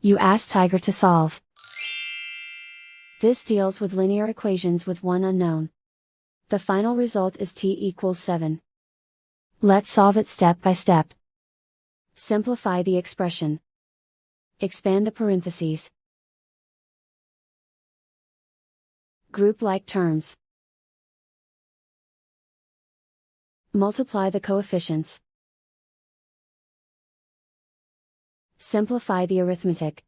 You ask Tiger to solve. This deals with linear equations with one unknown. The final result is t=7. Let's solve it step by step. Simplify the expression. Expand the parentheses. Group like terms. Multiply the coefficients. Simplify the arithmetic.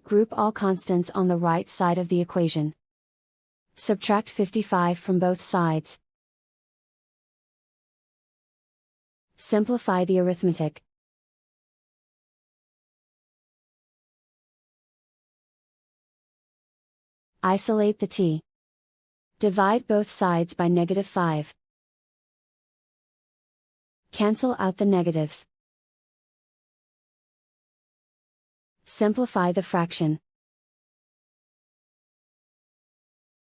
Group all constants on the right side of the equation. Subtract 55 from both sides. Simplify the arithmetic. Isolate the t. Divide both sides by -5. Cancel out the negatives. Simplify the fraction.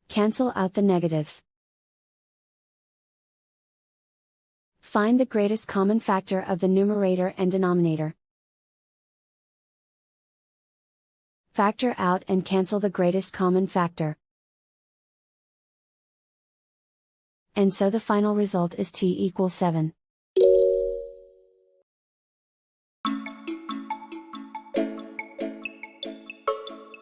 Cancel out the negatives. Find the greatest common factor of the numerator and denominator. Factor out and cancel the greatest common factor. And so the final result is t=7.